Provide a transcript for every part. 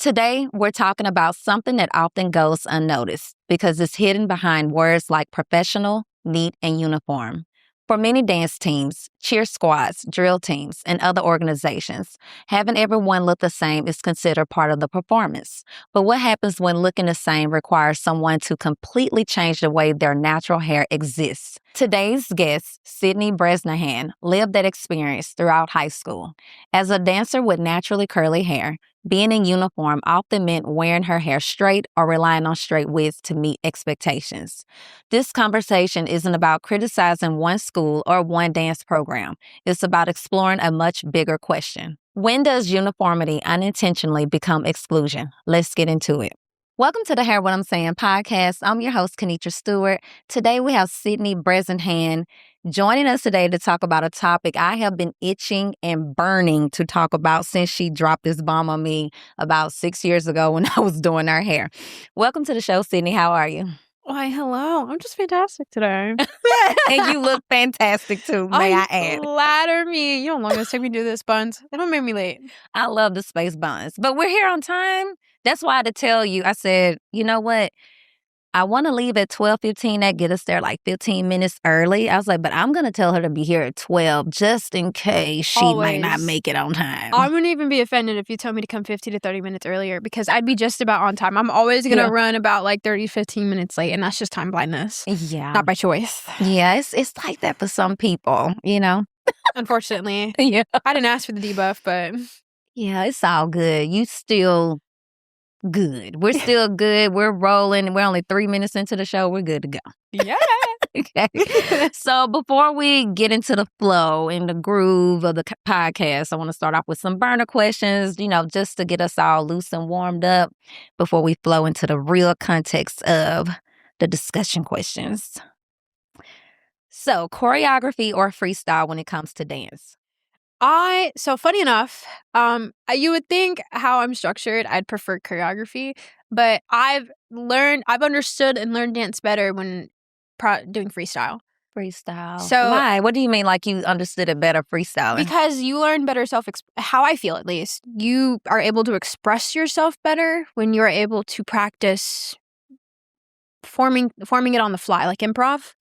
Today, we're talking about something that often goes unnoticed because it's hidden behind words like professional, neat, and uniform. For many dance teams, cheer squads, drill teams, and other organizations, having everyone look the same is considered part of the performance. But what happens when looking the same requires someone to completely change the way their natural hair exists? Today's guest, Sydney Bresnahan, lived that experience throughout high school. As a dancer with naturally curly hair, being in uniform often meant wearing her hair straight or relying on straight wigs to meet expectations. This conversation isn't about criticizing one school or one dance program. It's about exploring a much bigger question. When does uniformity unintentionally become exclusion? Let's get into it. Welcome to the Hear What I'm Saying podcast. I'm your host, Kinetra Stewart. Today we have Sydney Bresnahan joining us today to talk about a topic I have been itching and burning to talk about since she dropped this bomb on me about 6 years ago when I was doing her hair. Welcome to the show, Sydney. How are you? Why, hello. I'm just fantastic today. And you look fantastic too, may I add. Flatter me. You know how long it's take me to do this, buns? They don't make me late. I love the space buns, but we're here on time. That's why I had to tell you, I said, you know what? I want to leave at 12:15. That get us there like 15 minutes early. I was like, but I'm going to tell her to be here at 12 just in case she might not make it on time. I wouldn't even be offended if you told me to come 50 to 30 minutes earlier because I'd be just about on time. I'm always going to run about like 30, 15 minutes late, and that's just time blindness. Yeah. Not by choice. Yeah, it's like that for some people, you know? Unfortunately. Yeah. I didn't ask for the debuff, but... Yeah, it's all good. You still... good. We're still good. We're rolling. We're only 3 minutes into the show. We're good to go. Yeah. Okay. So before we get into the flow and the groove of the podcast, I want to start off with some burner questions, just to get us all loose and warmed up before we flow into the real context of the discussion questions. So, choreography or freestyle when it comes to dance? So funny enough, you would think how I'm structured, I'd prefer choreography, but I've understood and learned dance better when doing freestyle. Freestyle. So why? What do you mean like you understood it better freestyling? Because you learn better how I feel at least. You are able to express yourself better when you're able to practice forming it on the fly, like improv.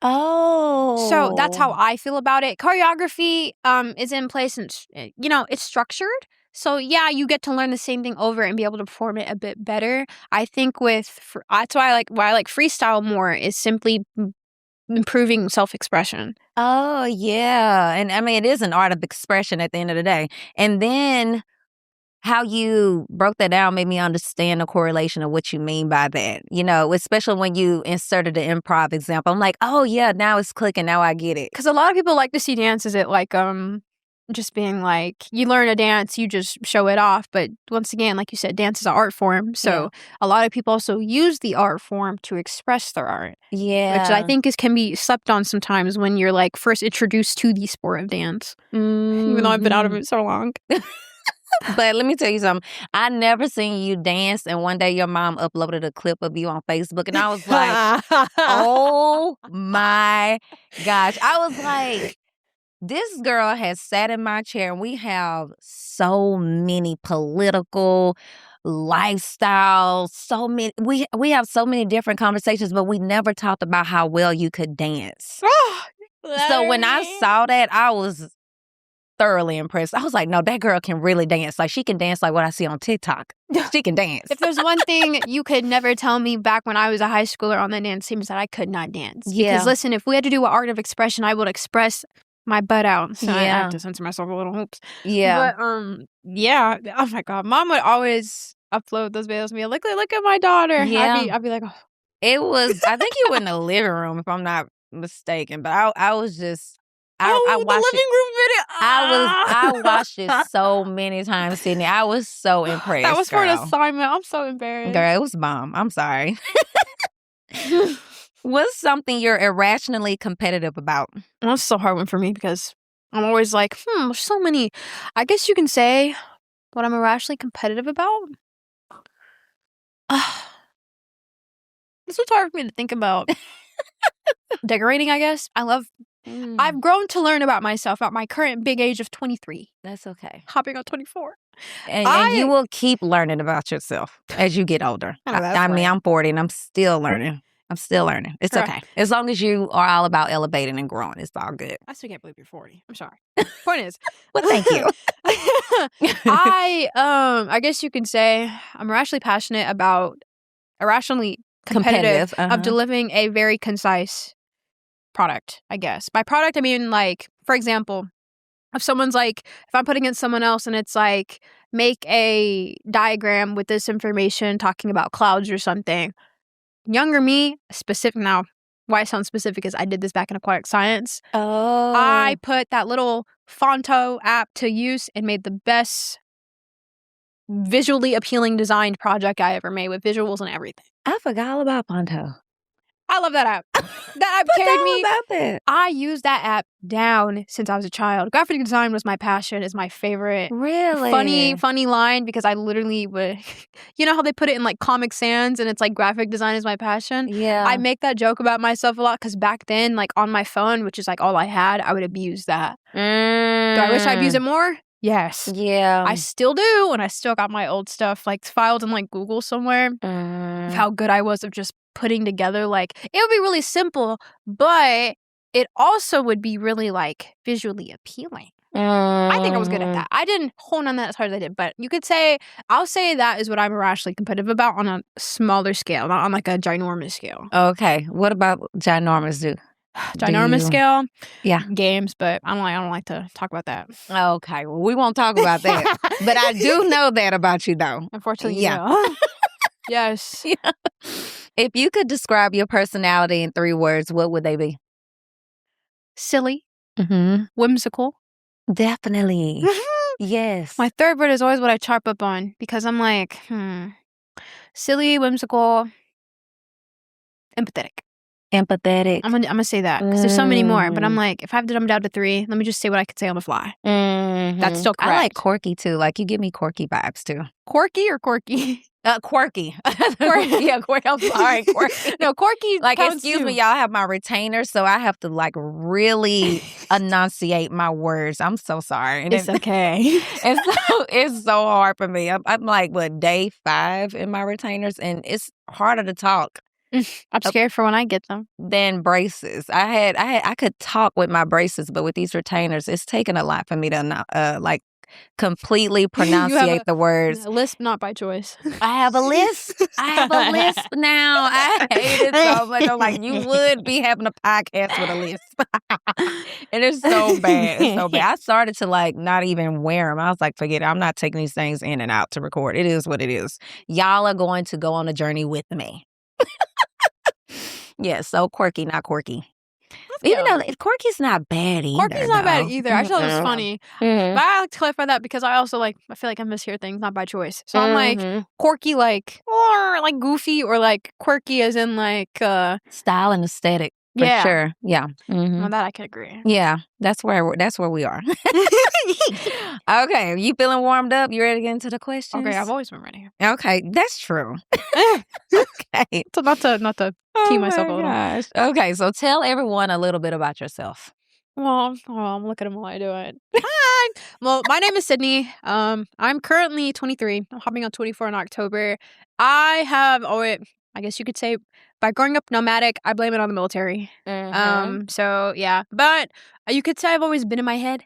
Oh. So that's how I feel about it. Choreography is in place and, it's structured. So, yeah, you get to learn the same thing over and be able to perform it a bit better. I think that's why I like freestyle more is simply improving self-expression. Oh, yeah. And I mean, it is an art of expression at the end of the day. And then how you broke that down made me understand the correlation of what you mean by that, especially when you inserted the improv example. I'm like, oh, yeah, now it's clicking. Now I get it. Because a lot of people like to see dance as it like just being like, you learn a dance, you just show it off. But once again, like you said, dance is an art form. So a lot of people also use the art form to express their art. Yeah. Which I think can be slept on sometimes when you're like first introduced to the sport of dance. Mm-hmm. Even though I've been out of it so long. But let me tell you something. I never seen you dance, and one day your mom uploaded a clip of you on Facebook, and I was like, oh my gosh. I was like, this girl has sat in my chair, and we have so many political lifestyles, we have so many different conversations, but we never talked about how well you could dance. So when I saw that, I was thoroughly impressed. I was like, no, that girl can really dance. Like, she can dance like what I see on TikTok. She can dance. If there's one thing you could never tell me back when I was a high schooler on that dance team is that I could not dance. Yeah. Because listen, if we had to do an art of expression, I would express my butt out. So I have to censor myself a little. Oops. Yeah. But yeah. Oh my God. Mom would always upload those videos to me. Look at my daughter. Yeah. I'd be like, oh. It was, I think you were in the living room, if I'm not mistaken. But I was just, I watched the living room video. I watched it so many times, Sydney. I was so impressed. That was for girl. an assignment. I'm so embarrassed. Girl, it was bomb. I'm sorry. What's something you're irrationally competitive about? Well, that's so hard one for me because I'm always like, there's so many. I guess you can say what I'm irrationally competitive about. This was hard for me to think about. Decorating, I guess. I love I've grown to learn about myself at my current big age of 23. That's okay. Hopping on 24. And you will keep learning about yourself as you get older. I mean, I'm 40 and I'm still learning. It's okay. As long as you are all about elevating and growing, it's all good. I still can't believe you're 40. I'm sorry. Point is. Well, thank you. I guess you could say I'm irrationally passionate about, irrationally competitive. Of delivering a very concise product, I guess. By product, I mean, like, for example, if someone's like, if I'm putting in someone else and it's like, make a diagram with this information talking about clouds or something. Younger me, specific now, why I sound specific is I did this back in aquatic science. Oh. I put that little Fonto app to use and made the best visually appealing designed project I ever made with visuals and everything. I forgot all about Fonto. I love that app. That app carried me. About that. I used that app down since I was a child. Graphic design was my passion, is my favorite. Really? Funny line, because I literally would, you know how they put it in like Comic Sans and it's like graphic design is my passion? Yeah. I make that joke about myself a lot because back then, like on my phone, which is like all I had, I would abuse that. Do I wish I'd use it more? Yes. Yeah. I still do, and I still got my old stuff like filed in like Google somewhere of how good I was of just putting together, like, it would be really simple, but it also would be really like visually appealing. I think I was good at that. I didn't hone on that as hard as I did, but you could say, I'll say that is what I'm irrationally competitive about on a smaller scale, not on like a ginormous scale. Okay. What about ginormous do? Ginormous scale? Yeah. Games, but I don't like to talk about that. Okay. Well, we won't talk about that. But I do know that about you, though. Unfortunately, yeah. Yes. Yeah. If you could describe your personality in 3 words, what would they be? Silly. Whimsical. Definitely. Yes. My 3rd word is always what I chop up on because I'm like, silly, whimsical, empathetic. Empathetic. I'm gonna say that because there's so many more, but I'm like, if I have to dumb down to 3, let me just say what I could say on the fly. That's still correct. I like quirky too. Like, you give me quirky vibes too. Quirky or quirky? Quirky. Yeah, quirky. I'm sorry, quirky. No, quirky. Like, excuse me, y'all, have my retainer, so I have to like really enunciate my words. I'm so sorry. And it's okay. It's so hard for me. I'm like, day 5 in my retainers, and it's harder to talk. I'm scared for when I get them. Than braces. I could talk with my braces, but with these retainers, it's taken a lot for me to like completely pronunciate the words. A lisp, not by choice. I have a lisp. Now. I hate it so much. I'm like, you would be having a podcast with a lisp. And it's so bad. It's so bad. I started to like not even wear them. I was like, forget it. I'm not taking these things in and out to record. It is what it is. Y'all are going to go on a journey with me. Yeah, so quirky, not quirky. Even though quirky's not bad either. Quirky's not bad either. I just thought it was funny. But I like to clarify that because I also I feel like I mishear things, not by choice. So I'm like quirky, like, or like goofy, or like quirky as in like style and aesthetic. For sure. Yeah. Well, that I can agree. Yeah, that's where we are. Okay, you feeling warmed up? You ready to get into the questions? Okay, I've always been ready. Okay, that's true. Okay. So not to tee myself a little. Gosh. Okay, so tell everyone a little bit about yourself. Well, I'm looking at them while I do it. Hi. Well, my name is Sydney. I'm currently 23. I'm hopping on 24 in October. I have always, I guess you could say, by growing up nomadic, I blame it on the military. So yeah, but you could say I've always been in my head,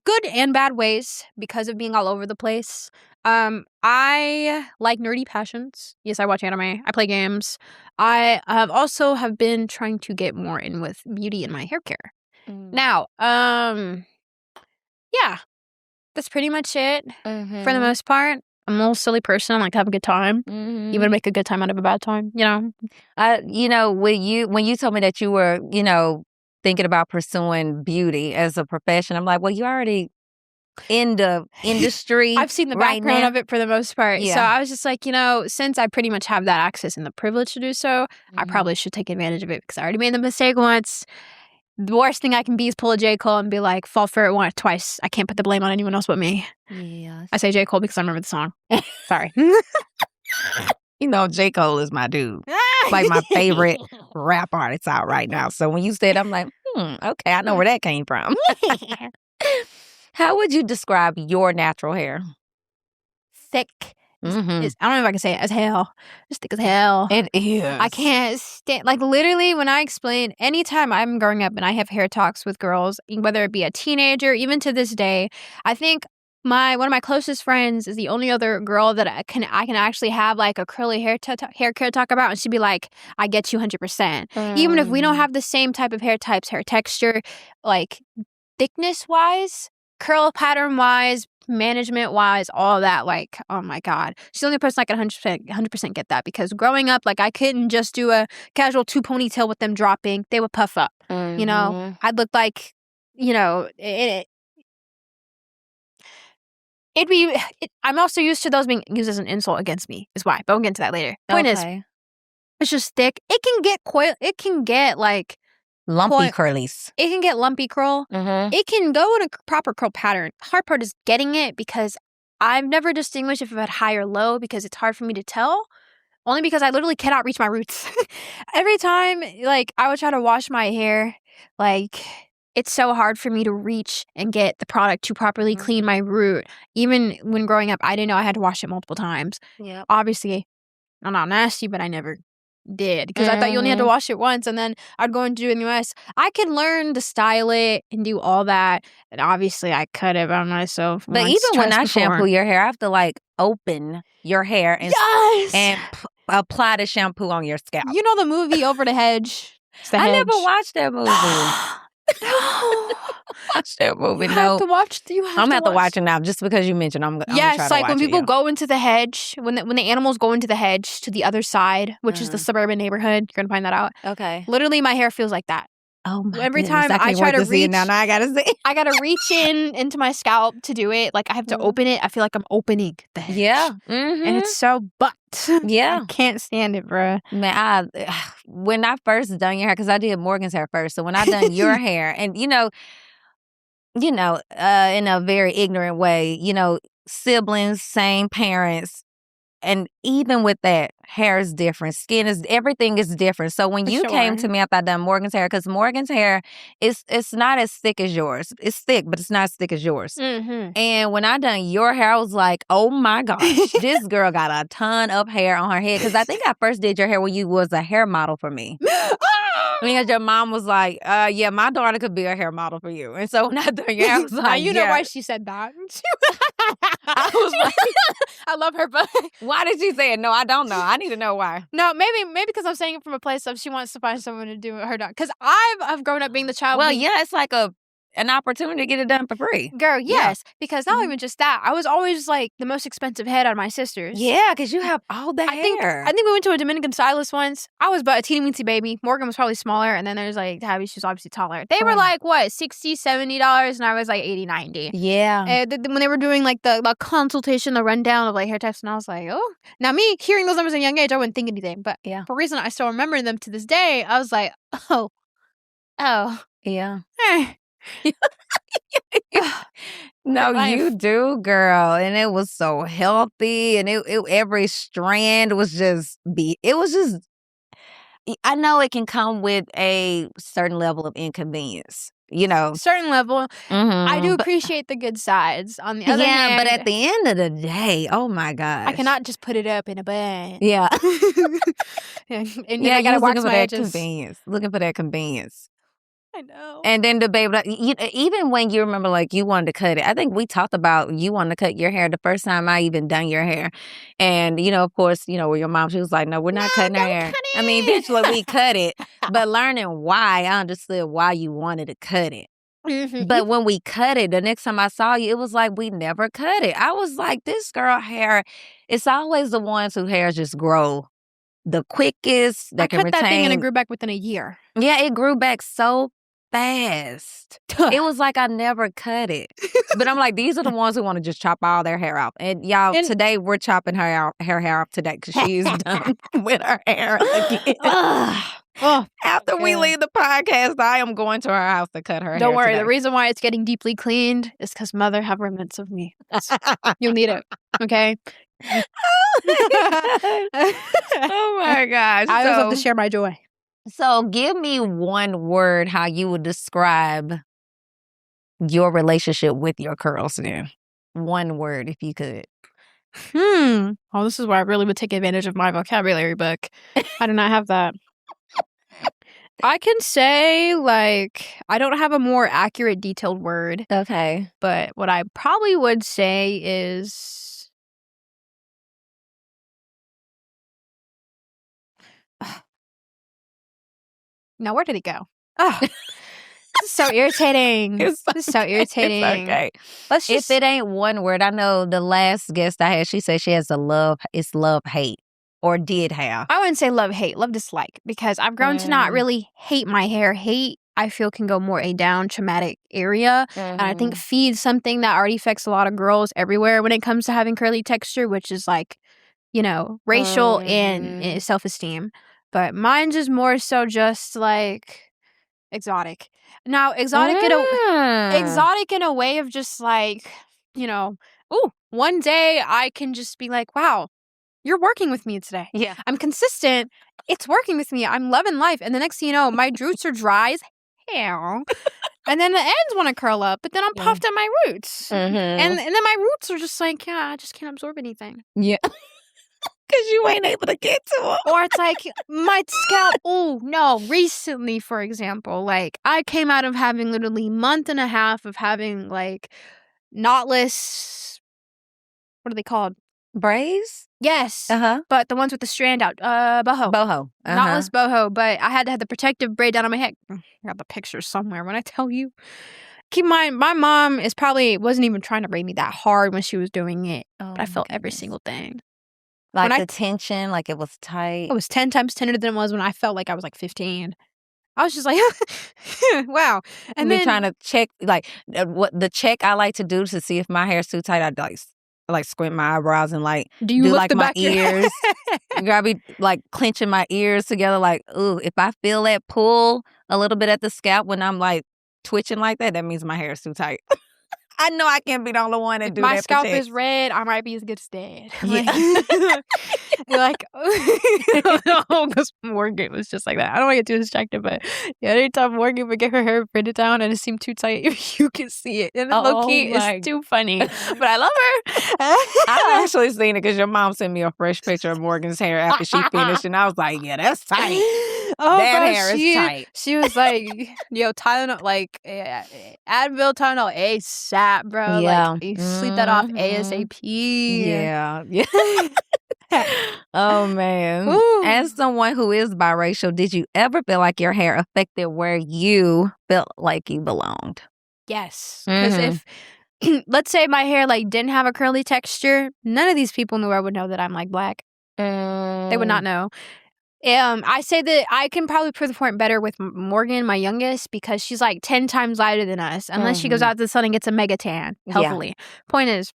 good and bad ways, because of being all over the place. I like nerdy passions. Yes, I watch anime. I play games. I have been trying to get more in with beauty and my hair care. Now, yeah, that's pretty much it for the most part. I'm a little silly person. I like to have a good time. Even to make a good time out of a bad time, you know? When you told me that you were, thinking about pursuing beauty as a profession, I'm like, well, you already in the industry. I've seen the background of it for the most part. Yeah. So I was just like, since I pretty much have that access and the privilege to do so, I probably should take advantage of it because I already made the mistake once. The worst thing I can be is pull a J. Cole and be like, fall for it twice. I can't put the blame on anyone else but me. Yes. I say J. Cole because I remember the song. Sorry. J. Cole is my dude. Like my favorite rap artist out right now. So when you said, I'm like, Okay, I know where that came from. How would you describe your natural hair? Thick. I don't know if I can say it, as hell. It's thick as hell. It is. I can't stand, like, literally when I explain, anytime I'm growing up and I have hair talks with girls, whether it be a teenager, even to this day, I think one of my closest friends is the only other girl that I can actually have like a curly hair care talk about, and she'd be like, I get you 100%. Even if we don't have the same type of hair types, hair texture, like thickness wise, curl pattern wise, management wise, all that, like, oh my God. She's the only person I can 100% get that, because growing up, like, I couldn't just do a casual 2 ponytail with them dropping. They would puff up, you know? I'd look like, you know, I'm also used to those being used as an insult against me, is why, but we'll get into that later. Point is, it's just thick. It can get like lumpy curlies. It can get lumpy curl. It can go in a proper curl pattern. Hard part is getting it, because I've never distinguished if it had high or low, because it's hard for me to tell. Only because I literally cannot reach my roots. Every time, like, I would try to wash my hair, like, it's so hard for me to reach and get the product to properly clean my root. Even when growing up, I didn't know I had to wash it multiple times. Yep. Obviously, I'm not nasty, but I never did, because I thought you only had to wash it once, and then I'd go and do it in the US. I could learn to style it and do all that, and obviously I cut it by myself. But even when I shampoo your hair, I have to like open your hair and apply the shampoo on your scalp. You know the movie Over the Hedge? I never watched that movie. Watch that movie. You have to watch. I'm gonna have to watch it now, just because you mentioned. I'm gonna try to like watch when it, people go into the hedge, when the animals go into the hedge to the other side, which is the suburban neighborhood. You're gonna find that out. Okay. Literally, my hair feels like that. Oh my Every goodness. time I try to reach, now I gotta see. I gotta reach into my scalp to do it. Like, I have to open it. I feel like I'm opening the hedge. Yeah. And it's so Yeah. I can't stand it, bruh. Man, when I first done your hair, because I did Morgan's hair first, so when I done your hair, and you know, in a very ignorant way, siblings, same parents. And even with that, hair is different. Everything is different. So when you came to me after I done Morgan's hair, because Morgan's hair, it's not as thick as yours. It's thick, but it's not as thick as yours. And when I done your hair, I was like, oh my gosh, this girl got a ton of hair on her head. Because I think I first did your hair when you was a hair model for me. Because your mom was like, yeah, my daughter could be a hair model for you. And so when I done your hair, I was like, you know why she said that. I was like, I love her, but why did she say it? No, I don't know. I need to know why. No, maybe because I'm saying it from a place of she wants to find someone to do her done. Because I've grown up being the child. Well, yeah, it's like an opportunity to get it done for free. Girl, yes. Yeah. Because not even just that. I was always like the most expensive head out of my sisters. Yeah, because you have all the hair. I think we went to a Dominican stylist once. I was but a teeny-weensy baby. Morgan was probably smaller. And then there's like Tabby, she's obviously taller. They were like, what, $60, $70? And I was like $80, $90. Yeah. When they were doing like the consultation, the rundown of like hair types, and I was like, oh. Now me, hearing those numbers at a young age, I wouldn't think anything. But for a reason I still remember them to this day, I was like, oh. Yeah. No, you do, girl. And it was so healthy, and it every strand was just I know it can come with a certain level of inconvenience, certain level. I do appreciate the good sides. On the other hand, but at the end of the day, oh my gosh, I cannot just put it up in a bun. Yeah. And then I gotta wax my edges. Looking for that convenience. I know. And then the baby, even when you remember, like, you wanted to cut it. I think we talked about you wanted to cut your hair the first time I even done your hair. And, of course, with your mom, she was like, no, we're not cutting our hair. I mean, eventually we cut it. But learning why, I understood why you wanted to cut it. But when we cut it, the next time I saw you, it was like we never cut it. I was like, this girl hair, it's always the ones whose hairs just grow the quickest. I cut that thing and it grew back within a year. Yeah, it grew back so fast. It was like I never cut it. But I'm like, these are the ones who want to just chop all their hair off. And y'all, today we're chopping her hair off today because she's done with her hair again. After we leave the podcast, I am going to her house to cut her hair. Don't worry. Today. The reason why it's getting deeply cleaned is because mother have remnants of me. You'll need it. Okay? Oh my gosh. I always love to share my joy. So give me one word how you would describe your relationship with your curls then. One word, if you could. Oh, this is where I really would take advantage of my vocabulary book. I do not have that. I can say, like, I don't have a more accurate, detailed word. Okay. But what I probably would say is... Now, where did it go? Oh, this is so irritating. This is so irritating. It's okay. Let's just... If it ain't one word, I know the last guest I had, she said she has it's love-hate. Or did have. I wouldn't say love-hate, love-dislike, because I've grown to not really hate my hair. Hate, I feel, can go more a down traumatic area. And I think feeds something that already affects a lot of girls everywhere when it comes to having curly texture, which is like, racial and self-esteem. But mine's is more so just like exotic. Now, exotic in a way of just like, one day I can just be like, wow, you're working with me today. Yeah. I'm consistent. It's working with me. I'm loving life. And the next thing you know, my roots are dry as hell. And then the ends want to curl up, but then I'm puffed at my roots. And then my roots are just like, yeah, I just can't absorb anything. Yeah. Because you ain't able to get to them. Or it's like, my scalp, recently, for example, like, I came out of having literally a month and a half of having, like, knotless, what are they called? Braids? Yes. Uh-huh. But the ones with the strand out. Boho. Boho. Knotless boho. But I had to have the protective braid down on my head. I got the picture somewhere when I tell you. Keep in mind, my mom wasn't even trying to braid me that hard when she was doing it. But I felt every single thing. Like the tension, like it was tight. It was 10 times tenner than it was when I felt like I was like 15. I was just like, wow. And then trying to check, like, what the check I like to do to see if my hair's too tight, I'd like squint my eyebrows and like do lift like the my back ears. You gotta be like clenching my ears together, like, ooh, if I feel that pull a little bit at the scalp when I'm like twitching like that, that means my hair is too tight. I know I can't be the only one that do that. My scalp is red, I might be as good as dead. Yeah. Like, because Morgan was just like that. I don't want to get too distracted, but anytime Morgan would get her hair braided down and it seemed too tight, you can see it. And low-key, it's too funny. But I love her. I've actually seen it because your mom sent me a fresh picture of Morgan's hair after she finished, and I was like, yeah, that's tight. That hair is tight. She was like, yo, Tylenol, like, Advil, Tylenol, ASAP, bro. Yeah. Like, you sleep that off ASAP. Yeah. Oh, man. Ooh. As someone who is biracial, did you ever feel like your hair affected where you felt like you belonged? Yes. Because if, let's say my hair, like, didn't have a curly texture, none of these people knew I would know that I'm, like, black. They would not know. I say that I can probably prove the point better with Morgan, my youngest, because she's like 10 times lighter than us. Unless she goes out to the sun and gets a mega tan, healthily. Yeah. Point is,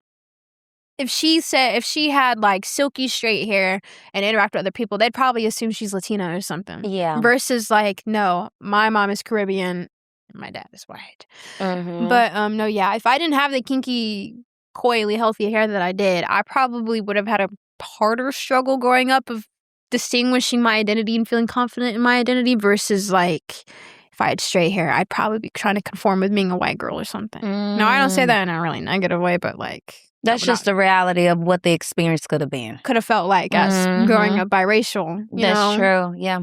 if she had like silky straight hair and interacted with other people, they'd probably assume she's Latina or something. Yeah. Versus like, no, my mom is Caribbean and my dad is white. But no, yeah, if I didn't have the kinky, coily, healthy hair that I did, I probably would have had a harder struggle growing up of distinguishing my identity and feeling confident in my identity versus like if I had straight hair, I'd probably be trying to conform with being a white girl or something. No, I don't say that in a really negative way, but like that's just the reality of what the experience could have been. Could have felt like us growing up biracial. That's true. Yeah.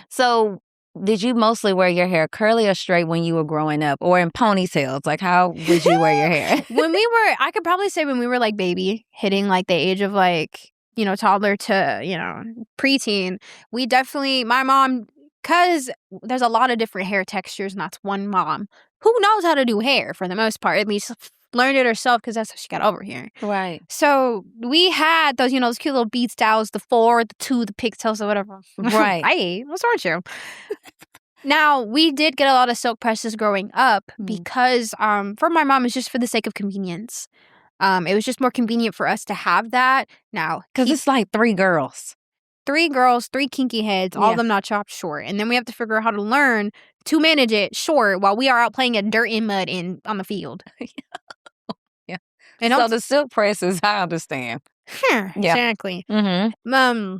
So did you mostly wear your hair curly or straight when you were growing up, or in ponytails? Like, how would you wear your hair? I could probably say when we were like baby, hitting like the age of like, toddler to, preteen, we definitely, my mom, because there's a lot of different hair textures and that's one mom who knows how to do hair for the most part, at least learned it herself because that's how she got over here. Right. So we had those, those cute little bead styles, the 4, the 2, the pigtails or whatever. Right. Hey, what's wrong with you? Now, we did get a lot of silk presses growing up because for my mom, it's just for the sake of convenience. It was just more convenient for us to have that. Now, because it's like 3 girls. 3 girls, 3 kinky heads, all of them not chopped short. And then we have to figure out how to learn to manage it short while we are out playing in dirt and mud on the field. Yeah. And so the silk presses, I understand. Exactly. Mm-hmm.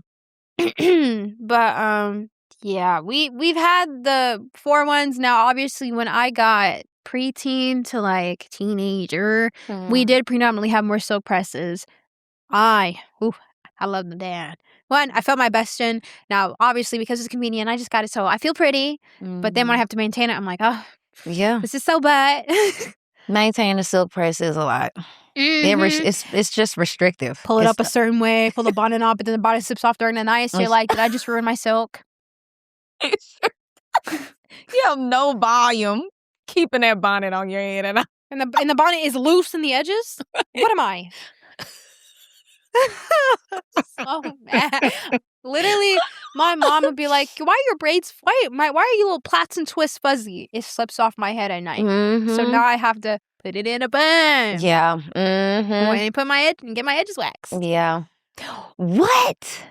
But Yeah, we've had the 4 ones. Now, obviously, when I got preteen to like teenager, we did predominantly have more silk presses. I love the dad. One, I felt my best in. Now, obviously, because it's convenient, I just got it so I feel pretty. But then when I have to maintain it, I'm like, oh, yeah, this is so bad. maintaining a silk press is a lot. It's just restrictive. Pull it up a certain way, pull the bonnet up, but then the bonnet slips off during the night. So you're like, did I just ruin my silk? You have no volume keeping that bonnet on your head, and the bonnet is loose in the edges. What am I? So mad. Literally, my mom would be like, "Why are your braids? Why are you little plaits and twists fuzzy?" It slips off my head at night, so now I have to put it in a bun. Yeah. When I put my edge and get my edges waxed. Yeah. What?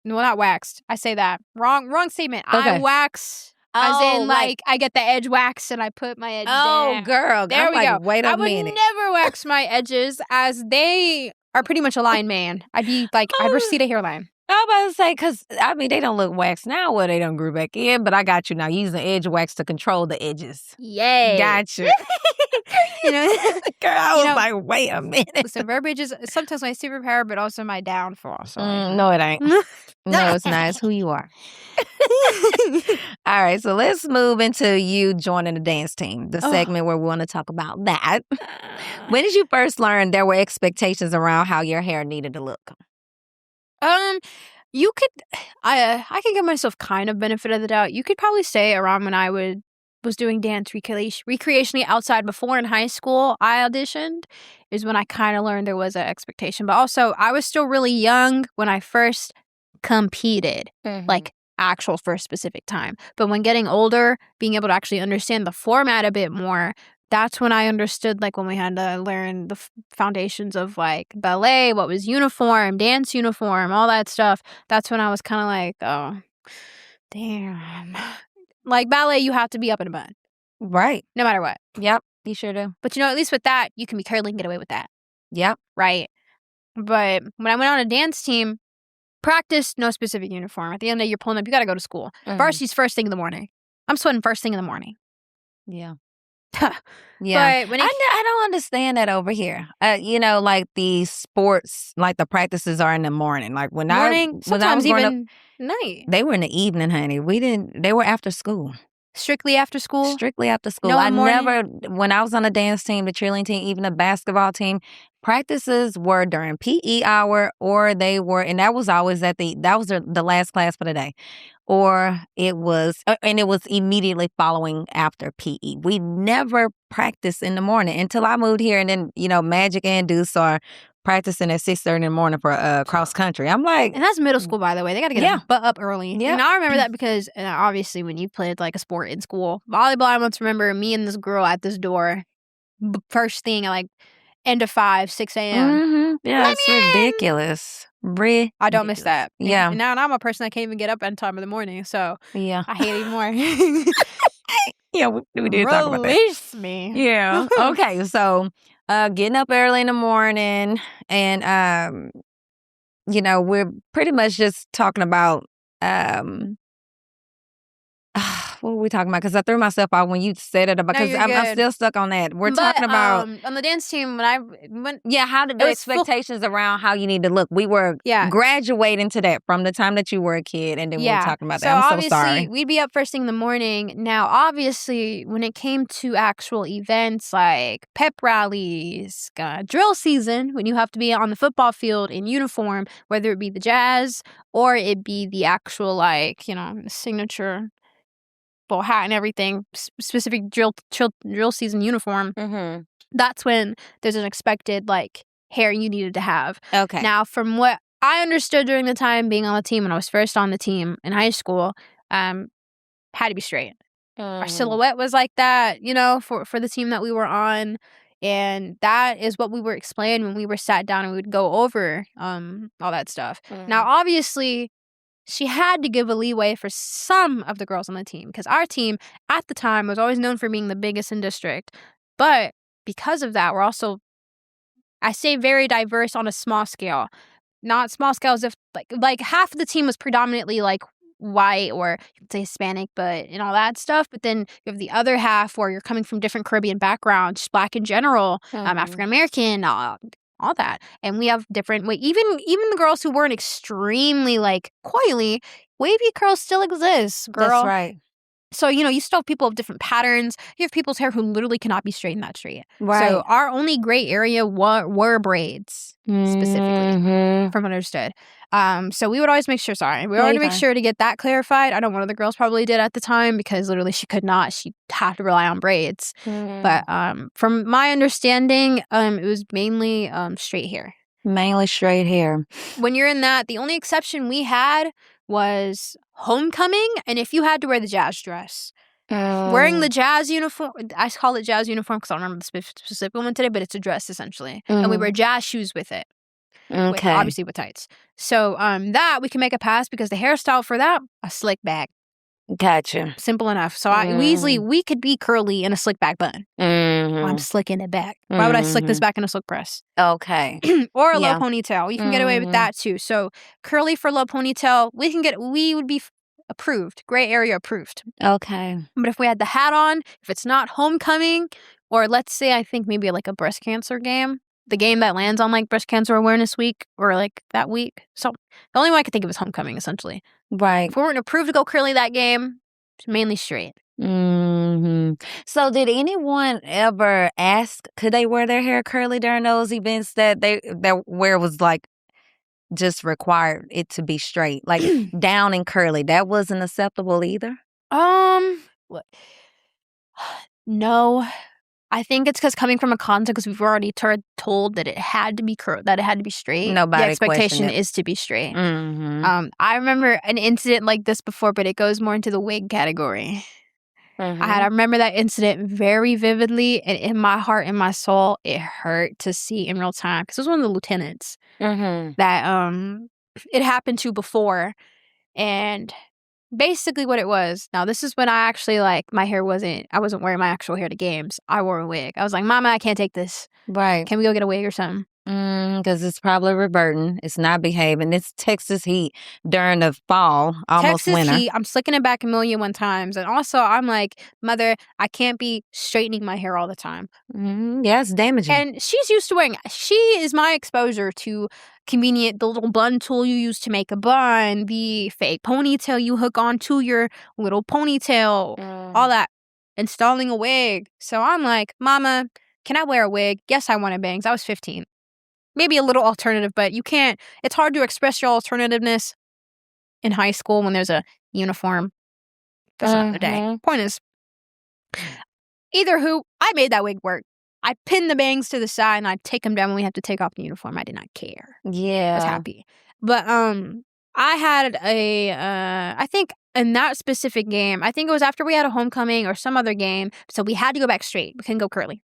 No, not waxed. I say that wrong statement. Okay. I wax. As in, like, I get the edge waxed and I put my edges down. Girl. There we go. Wait a minute. I would never wax my edges as they are pretty much a line man. I'd be like, I'd recede a hairline. I was about to say, because, I mean, they don't look waxed now where they don't grew back in, but I got you now. Using edge wax to control the edges. Yay. Gotcha. You know? Girl, I was like, wait a minute. Listen, verbiage is sometimes my superpower, but also my downfall. So. No, it ain't. No, it's not. It's who you are. All right, so let's move into you joining the dance team, the segment where we want to talk about that. When did you first learn there were expectations around how your hair needed to look? You could, I can give myself kind of benefit of the doubt. You could probably say around when I was doing dance recreationally outside before in high school, I auditioned, is when I kind of learned there was an expectation. But also, I was still really young when I first competed, like actual first specific time. But when getting older, being able to actually understand the format a bit more, that's when I understood, like, when we had to learn the foundations of, like, ballet, what was uniform, dance uniform, all that stuff. That's when I was kind of like, oh, damn. Like, ballet, you have to be up in a bun. Right. No matter what. Yep, you sure do. But, you know, at least with that, you can be curly and get away with that. Yep. Right. But when I went on a dance team, practice, no specific uniform. At the end of the day, you're pulling up, you got to go to school. Varsity's first thing in the morning. I'm sweating first thing in the morning. Yeah. Yeah. But when I don't understand that over here. You know, like the sports, like the practices are in the morning. Like when I was growing up, night. They were in the evening, honey. They were after school. Strictly after school? Strictly after school. No I morning? never, when I was on the dance team, the cheerleading team, even the basketball team, practices were during PE hour, or they were, and that was always the last class for the day. Or it was immediately following after PE. We never practiced in the morning until I moved here, and then, you know, Magic and Deuce are practicing at 6:30 in the morning for cross country. I'm like, and that's middle school, by the way. They got to get butt up early. Yeah, and I remember that because obviously when you played like a sport in school, volleyball. I once remember me and this girl at this door, first thing at like end of 5, 6 a.m. Yeah, it's ridiculous. I don't miss that. Yeah. And now I'm a person that can't even get up at time of the morning, so yeah, I hate it more. Yeah, we did talk about that. Release me. Yeah. Okay, so getting up early in the morning, and you know, we're pretty much just talking about what were we talking about? Because I threw myself out when you said it, because I'm still stuck on that. We're talking about on the dance team when how to do expectations around how you need to look. We were graduating to that from the time that you were a kid, and then we were talking about that. I'm so sorry. We'd be up first thing in the morning. Now, obviously, when it came to actual events like pep rallies, drill season, when you have to be on the football field in uniform, whether it be the Jazz or it be the actual, like, you know, signature hat and everything, specific drill season uniform, that's when there's an expected, like, hair you needed to have. Okay. Now, from what I understood during the time being on the team, when I was first on the team in high school, had to be straight. Our silhouette was like that, you know, for the team that we were on. And that is what we were explained when we were sat down and we would go over all that stuff. Now, obviously, she had to give a leeway for some of the girls on the team, because our team at the time was always known for being the biggest in district. But because of that, we're also, I say, very diverse on a small scale. Not small scale as if like half of the team was predominantly like white, or you could say Hispanic, but and all that stuff. But then you have the other half where you're coming from different Caribbean backgrounds, just Black in general, African American, all that. And we have different even the girls who weren't extremely like coily, wavy curls still exist, girl. That's right. So, you still have people of different patterns. You have people's hair who literally cannot be straightened that straight. Right. So our only gray area were braids, specifically, from what I understood. So we would always make sure, to get that clarified. I know one of the girls probably did at the time because literally she could not. She had to rely on braids. But from my understanding, it was mainly straight hair. Mainly straight hair. When you're in that, the only exception we had was homecoming, and if you had to wear the jazz dress. Wearing the jazz uniform, I call it jazz uniform because I don't remember the specific one today, but it's a dress essentially. And we wear jazz shoes with it. Okay. Obviously with tights. So that we can make a pass because the hairstyle for that, a slick back. Gotcha. Simple enough. So we could be curly in a slick back bun. I'm slicking it back. Why would I slick this back in a slick press? Okay. Or a low ponytail. You can get away with that too. So curly for low ponytail, we would be approved. Gray area approved. Okay. But if we had the hat on, if it's not homecoming, or let's say I think maybe like a breast cancer game, the game that lands on like breast cancer awareness week or like that week. So the only one I could think of is homecoming, essentially. Right. If we weren't approved to go curly that game, it's mainly straight. So did anyone ever ask, could they wear their hair curly during those events that where it was like just required it to be straight, like down and curly? That wasn't acceptable either? No. I think it's because coming from a context, we've already told that it had to be that it had to be straight. Nobody the expectation questioned it. is to be straight. I remember an incident like this before, but it goes more into the wig category. I remember that incident very vividly, and in my heart and my soul, it hurt to see in real time because it was one of the lieutenants that it happened to before, and basically what it was. Now this is when I actually my hair I wasn't wearing my actual hair to games. I wore a wig. I was like, Mama, I can't take this. Right. Can we go get a wig or something? Because it's probably reverting. It's not behaving. It's Texas heat during the fall, almost Texas winter. heat. I'm slicking it back 1,000,001 times. And also, I'm like, Mother, I can't be straightening my hair all the time. Yeah, it's damaging. And she's used to wearing. She is my exposure to convenient, the little bun tool you use to make a bun, the fake ponytail you hook onto your little ponytail, all that. Installing a wig. So I'm like, Mama, can I wear a wig? Yes, I wanted bangs. I was 15. Maybe a little alternative, but you can't. It's hard to express your alternativeness in high school when there's a uniform. That's another day. Point is, I made that wig work. I pinned the bangs to the side and I'd take them down when we had to take off the uniform. I did not care. Yeah. I was happy. But I had I think in that specific game, I think it was after we had a homecoming or some other game, so we had to go back straight. We couldn't go curly.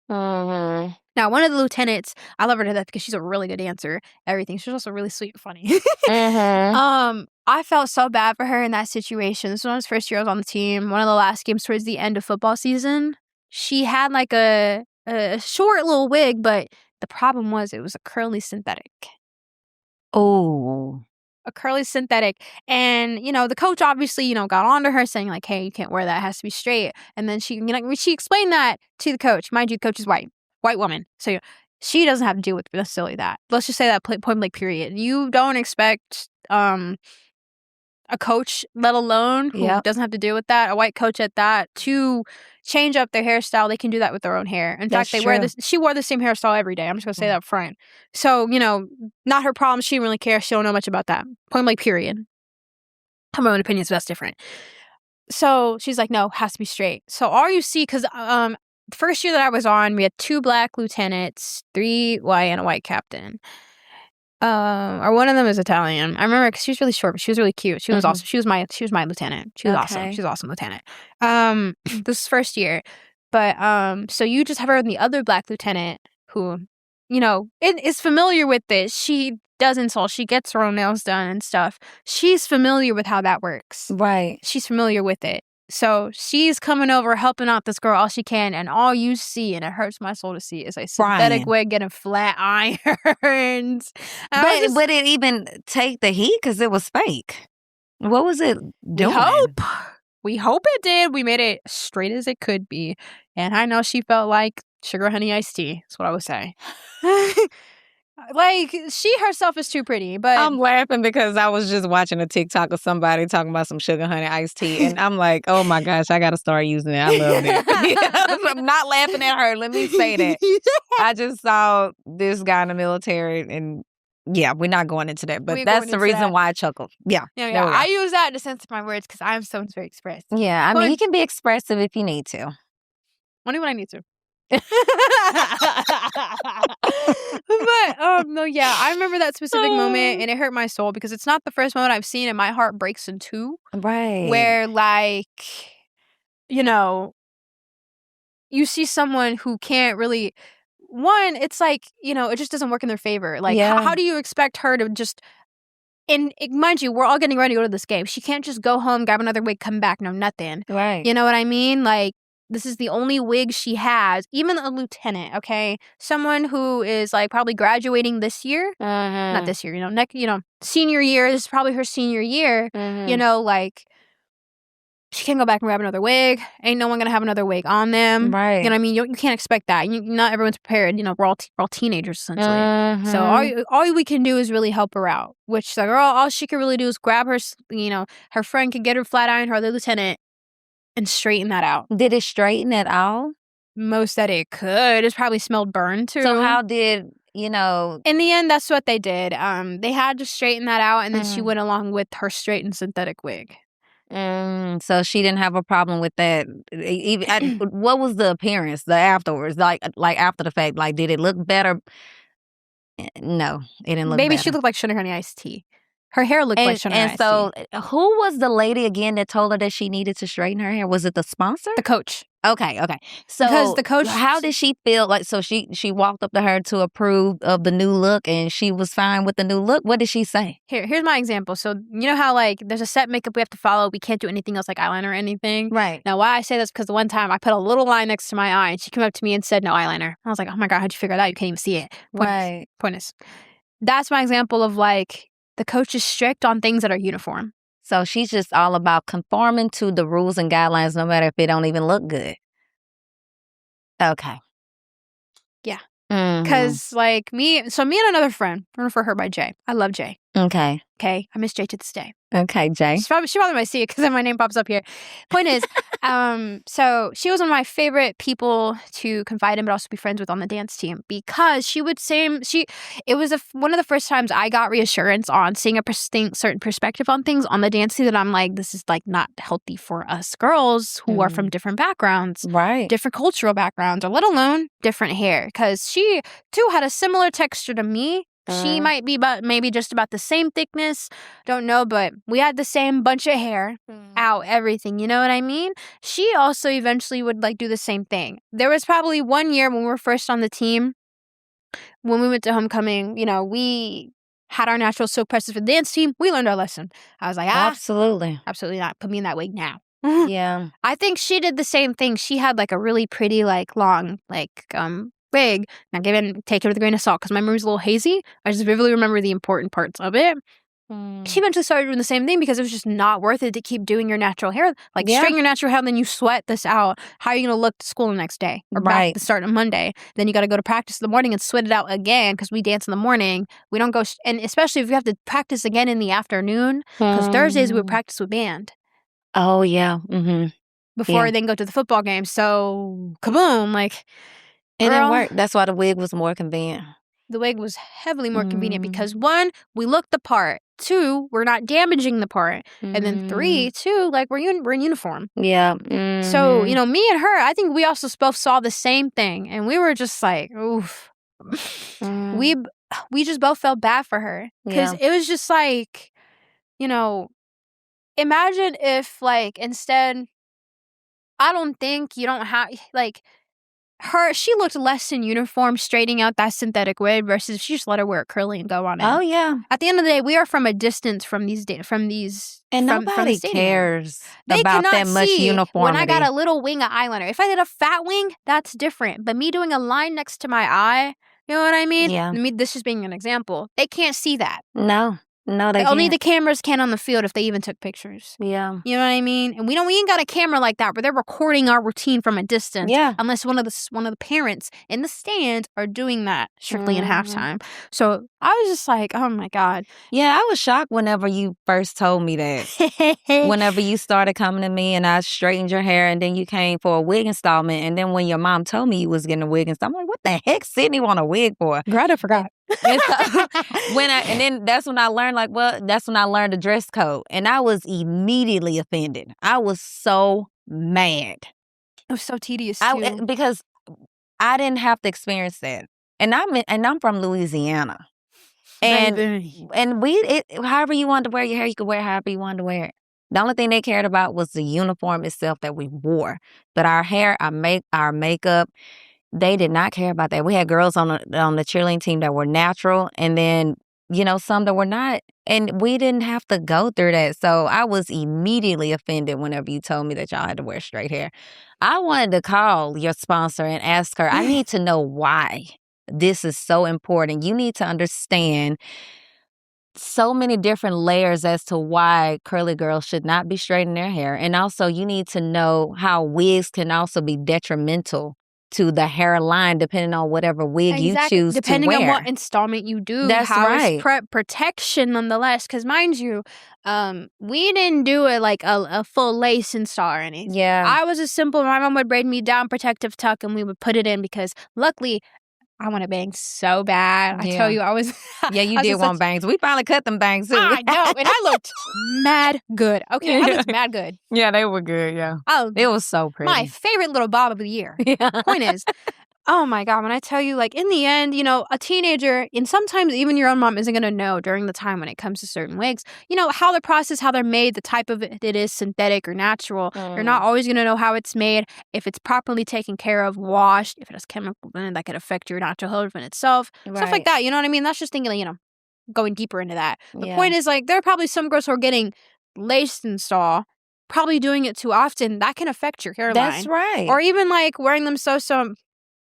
Now, one of the lieutenants, I love her to death because she's a really good dancer, everything. She's also really sweet and funny. I felt so bad for her in that situation. This was one of his first year I was on the team. One of the last games towards the end of football season. She had like a short little wig, but the problem was it was a curly synthetic. Oh. A curly synthetic. And, the coach obviously, got on to her saying like, hey, you can't wear that. It has to be straight. And then she explained that to the coach. Mind you, the coach is white woman. So she doesn't have to deal with necessarily that. Let's just say that point blank period. You don't expect a coach, let alone who doesn't have to deal with that, a white coach at that, to change up their hairstyle. They can do that with their own hair. In fact, she wore the same hairstyle every day. I'm just going to say that up front. So, not her problem. She didn't really care. She don't know much about that. Point blank period. I have my own opinions, but that's different. So she's like, no, has to be straight. So all you see, because the first year that I was on, we had 2 black lieutenants, 3 white, and a white captain. Or one of them is Italian. I remember because she was really short, but she was really cute. She was awesome. She was my lieutenant. She was awesome. She was awesome lieutenant. This is first year, but so you just have her and the other black lieutenant who, is familiar with this. She does insult. She gets her own nails done and stuff. She's familiar with how that works. Right. She's familiar with it. So she's coming over, helping out this girl all she can, and all you see, and it hurts my soul to see, is a synthetic wig getting flat irons. But would it even take the heat because it was fake? What was it doing? We hope it did. We made it straight as it could be. And I know she felt like sugar honey iced tea. That's what I would say. Like, she herself is too pretty, but I'm laughing because I was just watching a TikTok of somebody talking about some sugar honey iced tea, and I'm like, oh my gosh, I got to start using it. I love it. I'm not laughing at her. Let me say that. I just saw this guy in the military, and yeah, we're not going into that, but that's the reason why I chuckled. Yeah. Yeah. I use that to sense my words because I'm someone who's very expressive. Yeah, I mean, you can be expressive if you need to. Only when I need to. But no, yeah, I remember that specific moment, and it hurt my soul because it's not the first moment I've seen, and my heart breaks in two. Right. Where, like, you know, you see someone who can't really. One, it's like, it just doesn't work in their favor. Like, how do you expect her to just. And mind you, we're all getting ready to go to this game. She can't just go home, grab another wig, come back, no nothing. Right. You know what I mean? Like, this is the only wig she has, even a lieutenant, okay? Someone who is, like, probably graduating this year. Not this year, senior year. This is probably her senior year. Like, she can't go back and grab another wig. Ain't no one going to have another wig on them. Right. You know what I mean? You can't expect that. Not everyone's prepared. We're all teenagers, essentially. So all we can do is really help her out. Which the girl, all she could really do is grab her, her friend could get her flat iron, her other lieutenant, and straighten that out. Did it straighten at all? Most that it could. It probably smelled burned too. So how did, In the end, that's what they did. They had to straighten that out, and then she went along with her straightened synthetic wig. So she didn't have a problem with that. What was the appearance, the afterwards, like after the fact? Like, did it look better? No, it didn't look better. Maybe she looked like sugar honey iced tea. Her hair looked like sugar honey iced tea. And so, who was the lady again that told her that she needed to straighten her hair? Was it the sponsor? The coach. Okay. So, because the coach, how did she feel? Like, so she walked up to her to approve of the new look, and she was fine with the new look. What did she say? Here's my example. So, you know how, like, there's a set makeup we have to follow. We can't do anything else like eyeliner or anything. Right. Now, why I say this, because the one time I put a little line next to my eye, and she came up to me and said, no eyeliner. I was like, oh my God, how'd you figure that out? You can't even see it. Pointless. That's my example of, like, the coach is strict on things that are uniform. So she's just all about conforming to the rules and guidelines, no matter if it don't even look good. Okay. Yeah. Because, like, me and another friend, I'm going to refer her by Jay. I love Jay. Okay. I miss Jay to this day. Okay, Jay. She probably might see it because my name pops up here. Point is, so she was one of my favorite people to confide in, but also be friends with on the dance team because she would say, it was one of the first times I got reassurance on seeing a certain perspective on things on the dance team that I'm like, this is like not healthy for us girls who are from different backgrounds, right? Different cultural backgrounds, or let alone different hair. Because she too had a similar texture to me. She might be maybe just about the same thickness. Don't know, but we had the same bunch of hair out, everything. You know what I mean? She also eventually would like do the same thing. There was probably one year when we were first on the team, when we went to homecoming, we had our natural silk presses for the dance team. We learned our lesson. I was like, absolutely not. Put me in that wig now. Yeah. I think she did the same thing. She had like a really pretty, like long, like, wig. Now, take it with a grain of salt because my memory's a little hazy. I just vividly remember the important parts of it. She eventually started doing the same thing because it was just not worth it to keep doing your natural hair. Like, straighten your natural hair, and then you sweat this out. How are you going to look to school the next day? Or back to start on Monday. Then you got to go to practice in the morning and sweat it out again because we dance in the morning. We don't go, and especially if you have to practice again in the afternoon, because Thursdays we would practice with band. Oh, yeah. Before we then go to the football game. So, kaboom, like... It didn't work. That's why the wig was more convenient. The wig was heavily more convenient because 1, we looked the part. 2, we're not damaging the part. And then 3, too, like we're in uniform. Yeah. So, me and her, I think we also both saw the same thing. And we were just like, oof. We just both felt bad for her. Because it was just like, imagine if, like, instead, I don't think you don't have, like... she looked less in uniform straightening out that synthetic wig versus if she just let her wear it curly and go on in. Oh, yeah. At the end of the day, we are from a distance from these and nobody cares about that much uniformity. When I got a little wing of eyeliner. If I did a fat wing, that's different. But me doing a line next to my eye, you know what I mean? Yeah. This just being an example. They can't see that. No. No, they Only can't. the cameras can on the field if they even took pictures. Yeah. You know what I mean? And we ain't got a camera like that where they're recording our routine from a distance. Yeah. Unless one of the parents in the stands are doing that strictly in halftime. So I was just like, oh my God. Yeah, I was shocked whenever you first told me that. Whenever you started coming to me and I straightened your hair and then you came for a wig installment. And then when your mom told me you was getting a wig installment, I'm like, what the heck Sydney want a wig for? Girl, I forgot. And, and then that's when I learned, that's when I learned the dress code. And I was immediately offended. I was so mad. It was so tedious too. Because I didn't have to experience that. And I'm from Louisiana. And however you wanted to wear your hair, you could wear however you wanted to wear it. The only thing they cared about was the uniform itself that we wore. But our hair, our makeup, they did not care about that. We had girls on the cheerleading team that were natural, and then, some that were not. And we didn't have to go through that. So I was immediately offended whenever you told me that y'all had to wear straight hair. I wanted to call your sponsor and ask her, I need to know why this is so important. You need to understand so many different layers as to why curly girls should not be straightening their hair. And also you need to know how wigs can also be detrimental to the hairline depending on whatever wig you choose depending to wear. On what installment you do. That's right. Protection nonetheless. Because mind you, we didn't do it like a full lace install or anything. Yeah. I was as simple. My mom would braid me down protective tuck and we would put it in because luckily I want a bang so bad. I tell you, I was... Yeah, you did want bangs. We finally cut them bangs, too. I know, and I looked mad good. Okay, I looked mad good. Yeah, they were good, yeah. Oh, it was so pretty. My favorite little bob of the year. Yeah. Point is, oh my God, when I tell you, in the end, a teenager, and sometimes even your own mom isn't going to know during the time when it comes to certain wigs, how the process, how they're made, the type of it is synthetic or natural. You're not always going to know how it's made, if it's properly taken care of, washed, if it has chemicals in it that could affect your natural hair in itself, stuff like that. You know what I mean? That's just thinking, going deeper into that. The point is, there are probably some girls who are getting laced install, probably doing it too often. That can affect your hairline. That's right. Or even wearing them so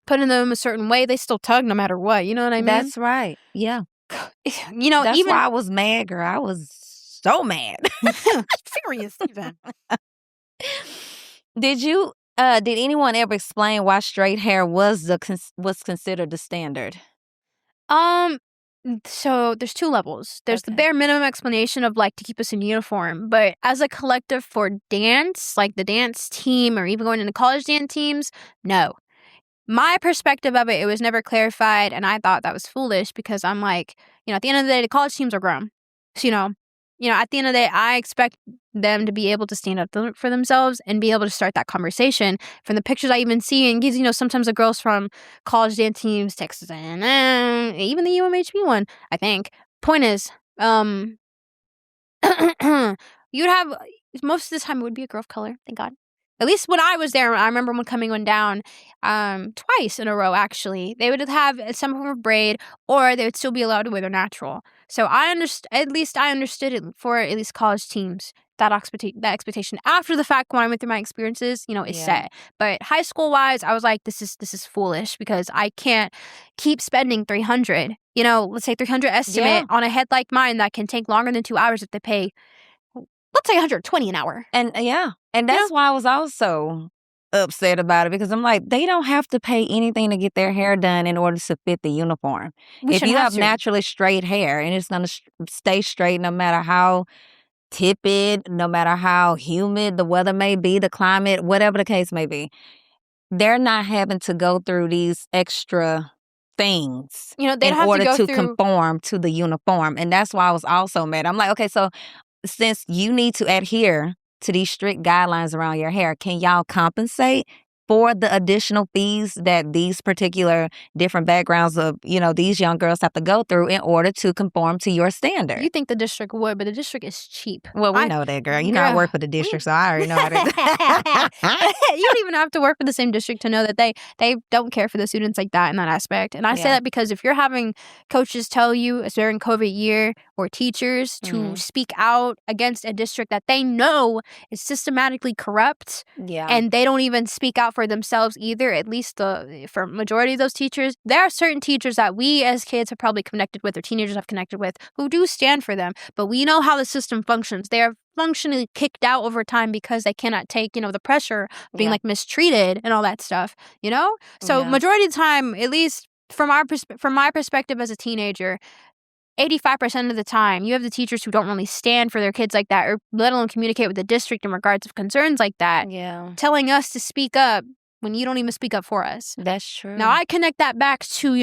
putting them a certain way, they still tug no matter what. You know what I mean? That's right. Yeah. That's why I was mad, girl. I was so mad. Furious, even. Did anyone ever explain why straight hair was considered the standard? So there's two levels. There's the bare minimum explanation of to keep us in uniform, but as a collective for dance, the dance team or even going into college dance teams, no. My perspective of it was never clarified, and I thought that was foolish because I'm at the end of the day, the college teams are grown. So, at the end of the day, I expect them to be able to stand up for themselves and be able to start that conversation. From the pictures I even see, and sometimes the girls from college dance teams, Texas A&M, even the UMHB one, I think. Point is, you'd have, most of the time it would be a girl of color, thank God. At least when I was there, I remember one coming one down twice in a row, actually. They would have some form of braid, or they would still be allowed to wear their natural. So I understood it for at least college teams. That expectation after the fact, when I went through my experiences, is set. But high school wise, I was like, this is foolish because I can't keep spending $300. Let's say $300 estimate on a head like mine that can take longer than 2 hours if they pay. Let's say $120 an hour. And that's why I was also upset about it because I'm like, they don't have to pay anything to get their hair done in order to fit the uniform. If you have naturally straight hair and it's going to stay straight no matter how tepid, no matter how humid the weather may be, the climate, whatever the case may be, they're not having to go through these extra things in order to conform to the uniform. And that's why I was also mad. I'm like, okay, so since you need to adhere to these strict guidelines around your hair, can y'all compensate for the additional fees that these particular different backgrounds of, these young girls have to go through in order to conform to your standard? You think the district would, but the district is cheap. Well, we know that, girl. I work for the district, so I already know how to You don't even have to work for the same district to know that they don't care for the students like that in that aspect. And I say that because if you're having coaches tell you, especially during COVID year, or teachers to speak out against a district that they know is systematically corrupt, and they don't even speak out for for themselves either, at least for majority of those teachers. There are certain teachers that we as kids have probably connected with or teenagers have connected with who do stand for them, but we know how the system functions. They are functionally kicked out over time because they cannot take, the pressure of being like mistreated and all that stuff, So majority of the time, at least from my perspective as a teenager, 85% of the time, you have the teachers who don't really stand for their kids like that, or let alone communicate with the district in regards of concerns like that, telling us to speak up when you don't even speak up for us. That's true. Now, I connect that back to,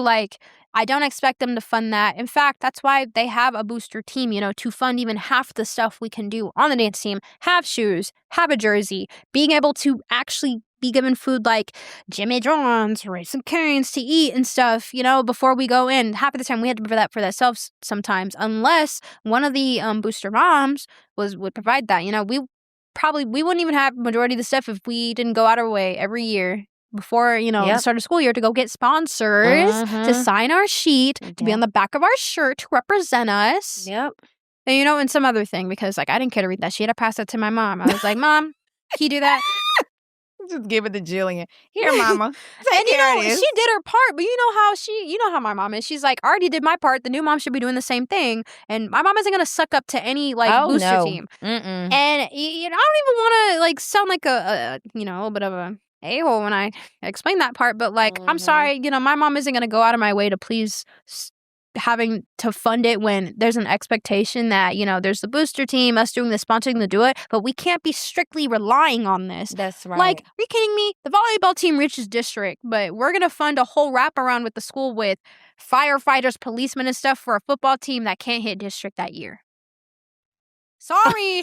like, I don't expect them to fund that. In fact, that's why they have a booster team, to fund even half the stuff we can do on the dance team. Have shoes, have a jersey, being able to actually be given food like Jimmy John's, Raisin Canes to eat and stuff, before we go in. Half of the time we had to provide that for ourselves sometimes, unless one of the booster moms would provide that. We wouldn't even have majority of the stuff if we didn't go out our way every year before, the start of school year to go get sponsors to sign our sheet, to be on the back of our shirt to represent us. Yep. And, and some other thing, because, like, I didn't care to read that sheet. I passed it to my mom. I was like, Mom, can you do that? Just give it to Jillian. Here, Mama. And, she did her part, but you know how my mom is. She's like, I already did my part. The new mom should be doing the same thing. And my mom isn't going to suck up to any, booster team. And, I don't even want to, sound like a little bit of a a-hole when I explain that part, but I'm sorry, my mom isn't going to go out of my way to please having to fund it when there's an expectation that, there's the booster team, us doing the sponsoring to do it, but we can't be strictly relying on this. That's right. Are you kidding me? The volleyball team reaches district, but we're going to fund a whole wraparound with the school with firefighters, policemen and stuff for a football team that can't hit district that year. Sorry,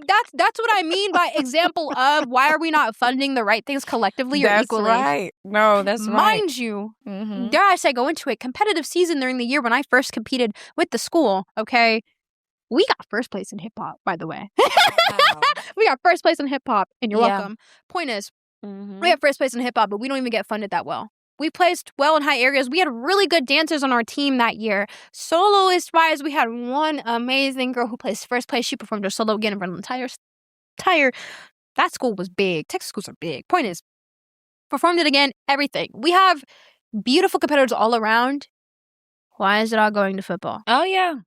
that's what I mean by example of why are we not funding the right things collectively or equally? That's right. No, that's right. Mind you, dare I say, go into a competitive season during the year when I first competed with the school, okay? We got first place in hip-hop, by the way. Wow. We got first place in hip-hop, and you're welcome. Point is, we have first place in hip-hop, but we don't even get funded that well. We placed well in high areas. We had really good dancers on our team that year. Soloist-wise, we had one amazing girl who placed first place. She performed her solo again in front of the entire. That school was big. Texas schools are big. Point is, performed it again, everything. We have beautiful competitors all around. Why is it all going to football? Oh, yeah.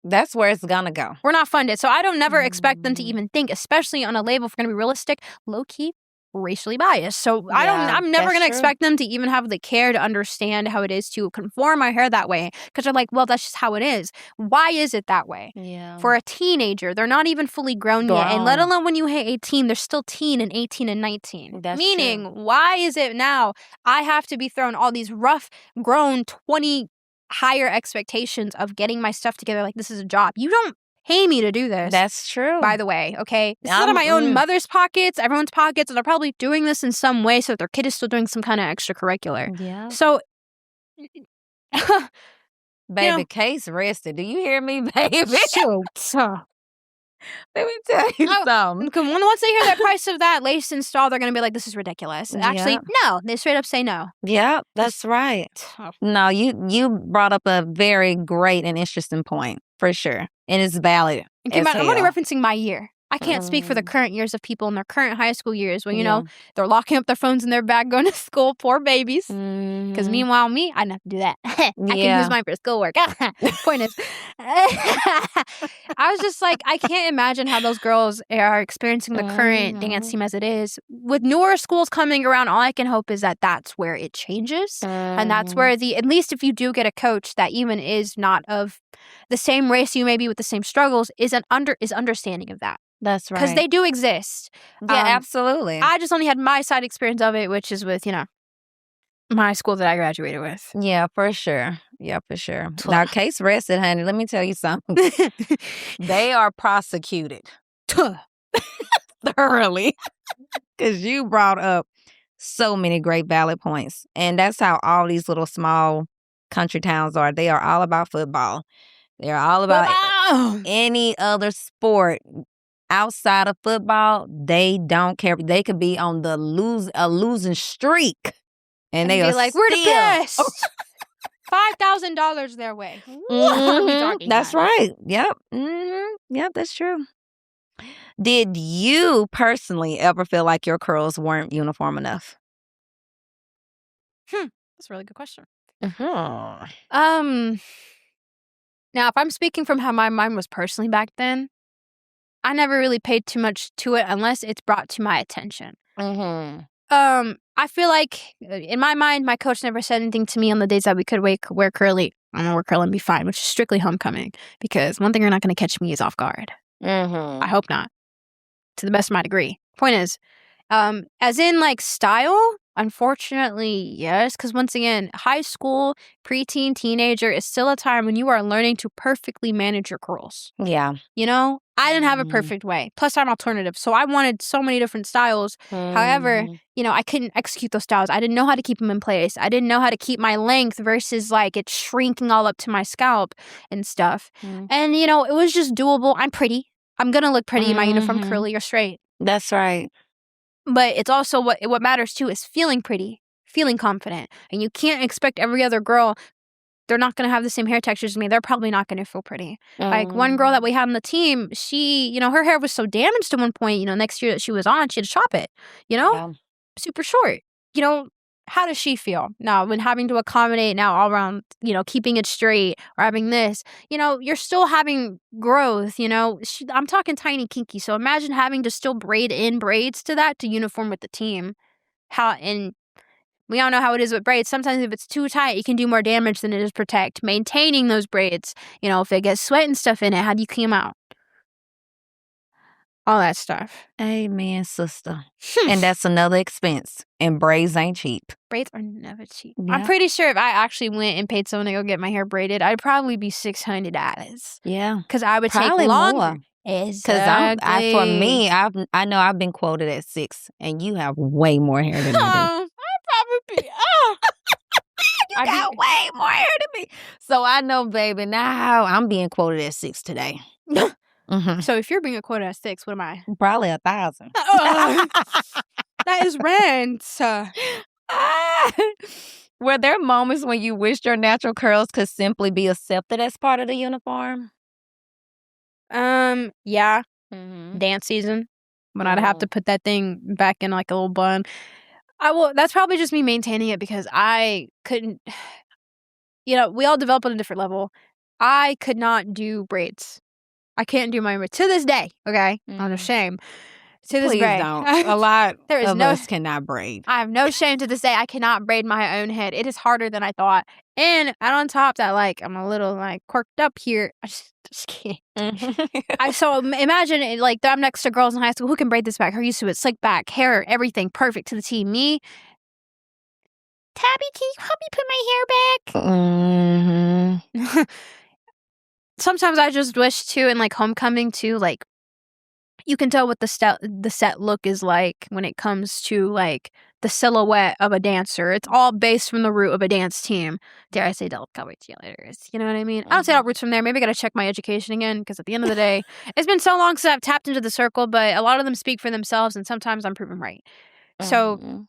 That's where it's gonna go. We're not funded. So I don't never expect them to even think, especially on a label, if we're going to be realistic, low-key, racially biased. So I'm never going to expect them to even have the care to understand how it is to conform my hair that way. Because they're like, well, that's just how it is. Why is it that way? Yeah. For a teenager, they're not even fully grown yet. And let alone when you hit 18, they're still teen and 18 and 19. That's Meaning, true. why is it now I have to be thrown all these rough, grown, 20 higher expectations of getting my stuff together like this is a job? You don't pay me to do this. That's true. By the way, okay? It's not in my own mother's pockets, everyone's pockets, and they're probably doing this in some way so that their kid is still doing some kind of extracurricular. Yeah. So, baby, case rested. Do you hear me, baby? Shoot. Let me tell you something. Once they hear the price of that lace install, they're going to be like, this is ridiculous. Actually, no. They straight up say no. Yeah, that's right. No, you brought up a very great and interesting point, for sure. And it's valid. I'm only referencing my year. I can't speak for the current years of people in their current high school years when, they're locking up their phones in their bag going to school. Poor babies. Because meanwhile, me, I didn't have to do that. I can use mine for schoolwork. Point is, I was just like, I can't imagine how those girls are experiencing the current dance team as it is. With newer schools coming around, all I can hope is that that's where it changes. And that's where at least if you do get a coach that even is not of the same race you may be with the same struggles, is understanding of that. That's right. Because they do exist. Yeah, absolutely. I just only had my side experience of it, which is with, my school that I graduated with. Yeah, for sure. Yeah, for sure. Now, case rested, honey. Let me tell you something. They are prosecuted. Thoroughly. Because you brought up so many great valid points. And that's how all these little small country towns are. They are all about football. They're all about any other sport. Outside of football, they don't care. They could be on a losing streak, and they are like, we're the best. $5,000 their way. What are we talking That's about? right. Yep. Yep, that's true. Did you personally ever feel like your curls weren't uniform enough? That's a really good question. Mm-hmm. Now, if I'm speaking from how my mind was personally back then, I never really paid too much to it unless it's brought to my attention. Mm-hmm. I feel like in my mind, my coach never said anything to me on the days that we could wear curly. I'm gonna wear curly and be fine, which is strictly homecoming. Because one thing you're not gonna catch me is off guard. Mm-hmm. I hope not, to the best of my degree. Point is, as in like style, unfortunately, yes. Because once again, high school, preteen, teenager is still a time when you are learning to perfectly manage your curls. Yeah. You know, I didn't have a Mhm. perfect way. Plus, I'm alternative. So I wanted so many different styles. However, Mhm. you know, I couldn't execute those styles. I didn't know how to keep them in place. I didn't know how to keep my length versus like it shrinking all up to my scalp and stuff. Mhm. And, you know, it was just doable. I'm pretty. I'm going to look pretty in my uniform, Mhm. curly or straight. That's right. But it's also what matters too is feeling pretty, feeling confident. And you can't expect every other girl, they're not going to have the same hair textures as me. They're probably not going to feel pretty. Like one girl that we had on the team, she, you know, her hair was so damaged at one point, you know, next year that she was on, she had to chop it, you know, Yeah. super short. You know, how does she feel now when having to accommodate now all around, you know, keeping it straight or having this, you know, you're still having growth, you know, I'm talking tiny kinky. So imagine having to still braid in braids to that to uniform with the team. And we all know how it is with braids. Sometimes if it's too tight, it can do more damage than it is protect. Maintaining those braids, you know, if it gets sweat and stuff in it, how do you clean them out? All that stuff. Amen, sister. And that's another expense. And braids ain't cheap. Braids are never cheap. Yeah. I'm pretty sure if I actually went and paid someone to go get my hair braided, I'd probably be $600. Yeah. Because I would Probably take longer. more. Exactly. For me, I know I've been quoted at 6, and you have way more hair than I do. I'd probably be. You got way more hair than me. So I know, baby, now I'm being quoted at 6 today. Mm-hmm. So if you're being quoted at 6, what am I? Probably 1,000. That is rent. Were there moments when you wished your natural curls could simply be accepted as part of the uniform? Yeah. Mm-hmm. Dance season when I'd have to put that thing back in like a little bun. That's probably just me maintaining it because I couldn't, you know, we all develop at a different level. I could not do braids. I can't do my to this day. Okay, not a shame. To this Please day, don't. A lot there is of us cannot braid. I have no shame to this day. I cannot braid my own head. It is harder than I thought. And on top that, like, I'm a little like quirked up here. I just can't. So imagine it, like I'm next to girls in high school who can braid this back. Her used to it, slick back, hair, everything perfect to the T. Me, Tabby, can you help me put my hair back? Sometimes I just wish too, in like homecoming too, like you can tell what the set look is like when it comes to like the silhouette of a dancer. It's all based from the root of a dance team. Dare I say Delta Cowboy cheerleaders? You know what I mean? I don't say all roots from there. Maybe I got to check my education again because at the end of the day, it's been so long since I've tapped into the circle. But a lot of them speak for themselves, and sometimes I'm proven right. So.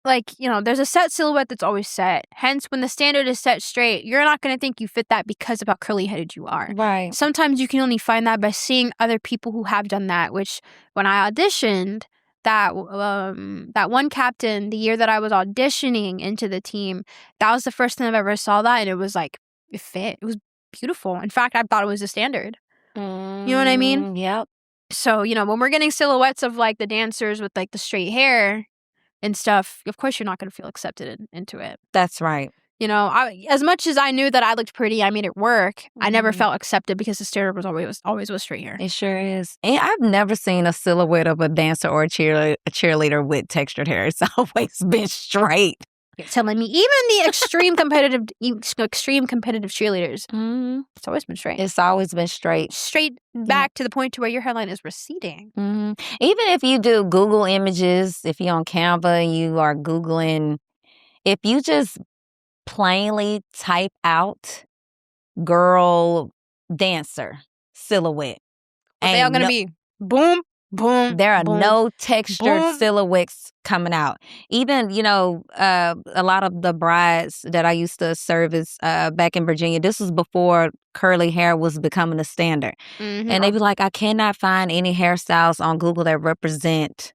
Like, you know, there's a set silhouette that's always set. Hence, when the standard is set straight, you're not going to think you fit that because of how curly-headed you are. Right. Sometimes you can only find that by seeing other people who have done that, which when I auditioned, that one captain, the year that I was auditioning into the team, that was the first time I've ever saw that, and it was like, it fit. It was beautiful. In fact, I thought it was the standard. You know what I mean? Yep. So, you know, when we're getting silhouettes of like the dancers with like the straight hair and stuff, of course you're not going to feel accepted into it. That's right. You know, as much as I knew that I looked pretty, I made it work. I never felt accepted because the standard was always with straight hair. It sure is. And I've never seen a silhouette of a dancer or a cheerleader with textured hair. It's always been straight. You're telling me even the extreme competitive cheerleaders, it's always been straight. It's always been straight. Straight back to the point to where your hairline is receding. Even if you do Google images, if you're on Canva and you are Googling, if you just plainly type out girl dancer silhouette. They are going to be boom, Boom. There are boom, no textured boom. silhouettes coming out. Even, a lot of the brides that I used to service back in Virginia, this was before curly hair was becoming a standard. And they be like, I cannot find any hairstyles on Google that represent,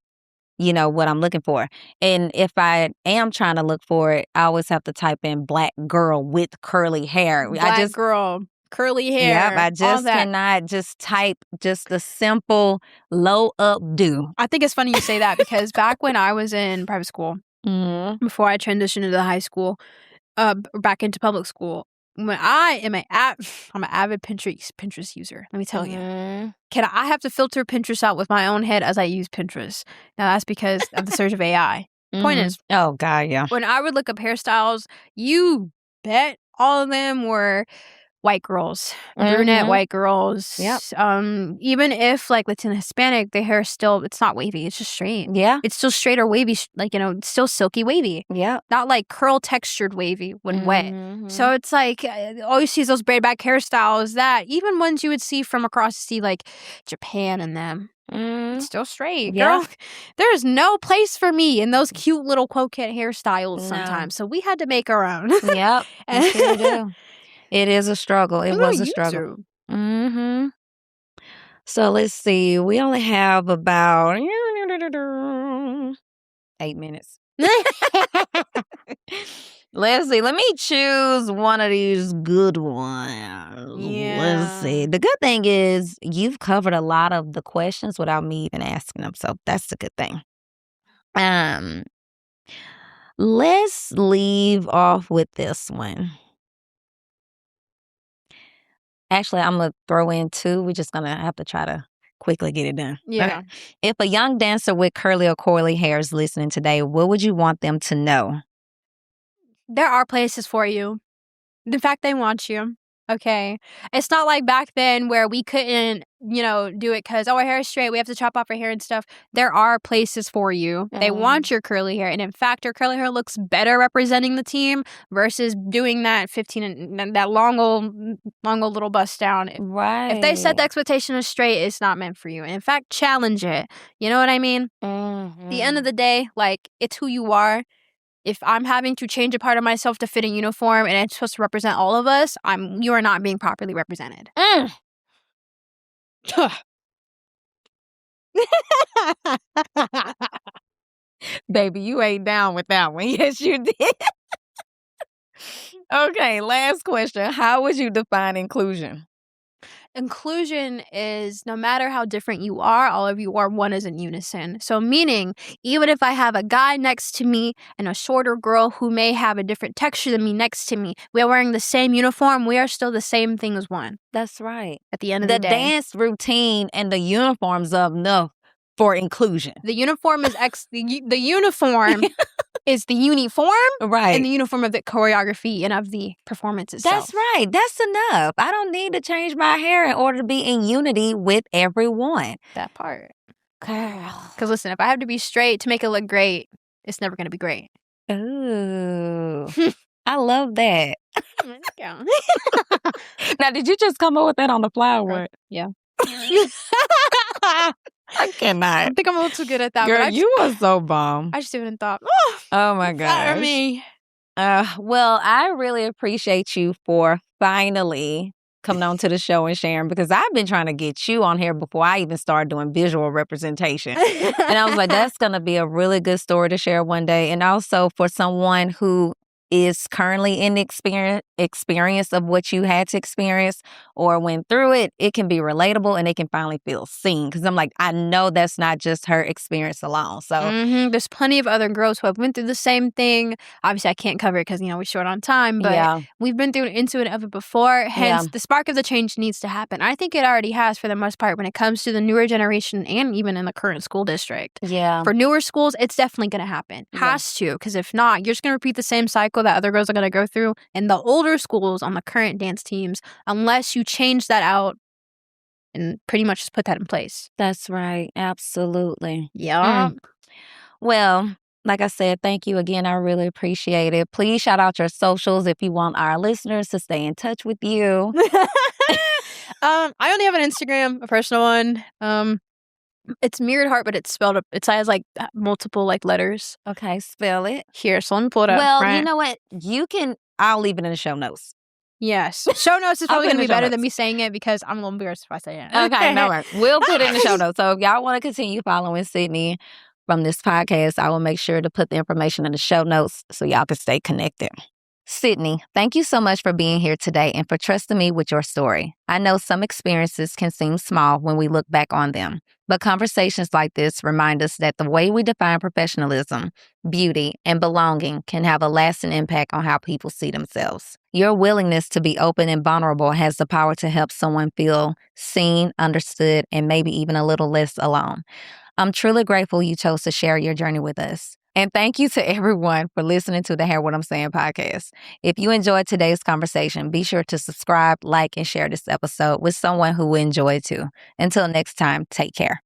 what I'm looking for. And if I am trying to look for it, I always have to type in black girl with curly hair. Black girl. Curly hair. Yep, I just cannot just type just the simple low updo. I think it's funny you say that because back when I was in private school, before I transitioned into high school, back into public school, when I am I'm an avid Pinterest user. Let me tell you, I have to filter Pinterest out with my own head as I use Pinterest. Now that's because of the surge of AI. Point is, oh god, yeah. When I would look up hairstyles, you bet all of them were white girls, brunette white girls. Yep. Even if like Latina Hispanic, the hair it's not wavy. It's just straight. Yeah. It's still straight or wavy, still silky wavy. Yeah. Not like curl textured wavy when wet. So it's like all you see is those braid back hairstyles that even ones you would see from across the sea, like Japan and them. It's still straight. Yeah. Girl, there's no place for me in those cute little coquette hairstyles sometimes. So we had to make our own. Yep. You sure do. It is a struggle. It was a struggle. So let's see. We only have about 8 minutes. Let's see. Let me choose one of these good ones. Yeah. Let's see. The good thing is you've covered a lot of the questions without me even asking them. So that's the good thing. Let's leave off with this one. Actually, I'm going to throw in 2. We're just going to have to try to quickly get it done. Yeah. Okay. If a young dancer with curly or coily hair is listening today, what would you want them to know? There are places for you. In fact, they want you. Okay. It's not like back then where we couldn't, do it because, our hair is straight. We have to chop off our hair and stuff. There are places for you. They want your curly hair. And in fact, your curly hair looks better representing the team versus doing that 15 and that long old little bust down. Right. If they set the expectation as straight, it's not meant for you. And in fact, challenge it. You know what I mean? At the end of the day, it's who you are. If I'm having to change a part of myself to fit a uniform and it's supposed to represent all of us, you are not being properly represented. Baby, you ain't down with that one. Yes, you did. Okay, last question. How would you define inclusion? Inclusion is no matter how different you are, all of you are one as in unison. So meaning, even if I have a guy next to me and a shorter girl who may have a different texture than me next to me, we are wearing the same uniform, we are still the same thing as one. That's right. At the end of the day. The dance routine and the uniforms of enough for inclusion. The uniform is the uniform is the uniform, right? And the uniform of the choreography and of the performance itself. That's right. That's enough. I don't need to change my hair in order to be in unity with everyone. That part. Girl. Because listen, if I have to be straight to make it look great, it's never going to be great. Ooh. I love that. Now, did you just come up with that on the fly or what? Yeah. I cannot. I think I'm a little too good at that. Girl, you are so bomb. I just even thought, oh my gosh. Fire me. Well, I really appreciate you for finally coming on to the show and sharing, because I've been trying to get you on here before I even started doing visual representation. And I was like, that's going to be a really good story to share one day. And also for someone who is currently in the experience of what you had to experience or went through it, it can be relatable and they can finally feel seen. Because I'm like, I know that's not just her experience alone. So there's plenty of other girls who have went through the same thing. Obviously, I can't cover it because, we're short on time. But we've been through into it of it before. Hence, the spark of the change needs to happen. I think it already has for the most part when it comes to the newer generation and even in the current school district. Yeah. For newer schools, it's definitely going to happen. Has to. Because if not, you're just going to repeat the same cycle that other girls are going to go through in the older schools on the current dance teams, unless you change that out and pretty much just put that in place. That's right. Absolutely. Yeah. Well, like I said, thank you again. I really appreciate it. Please shout out your socials if you want our listeners to stay in touch with you. I only have an Instagram, a personal one. It's mirrored heart, but it's spelled up. It has like multiple like letters. Okay, spell it. Here, so let me pull it up. Well, right? you know what? I'll leave it in the show notes. Yes. Show notes is I'll probably put it going to in be the show better notes. than me saying it because I'm a little embarrassed if I say it. Okay, no worries. We'll put it in the show notes. So if y'all want to continue following Sydney from this podcast, I will make sure to put the information in the show notes so y'all can stay connected. Sydney, thank you so much for being here today and for trusting me with your story. I know some experiences can seem small when we look back on them, but conversations like this remind us that the way we define professionalism, beauty, and belonging can have a lasting impact on how people see themselves. Your willingness to be open and vulnerable has the power to help someone feel seen, understood, and maybe even a little less alone. I'm truly grateful you chose to share your journey with us. And thank you to everyone for listening to the Hear What I'm Saying podcast. If you enjoyed today's conversation, be sure to subscribe, like, and share this episode with someone who will enjoy it too. Until next time, take care.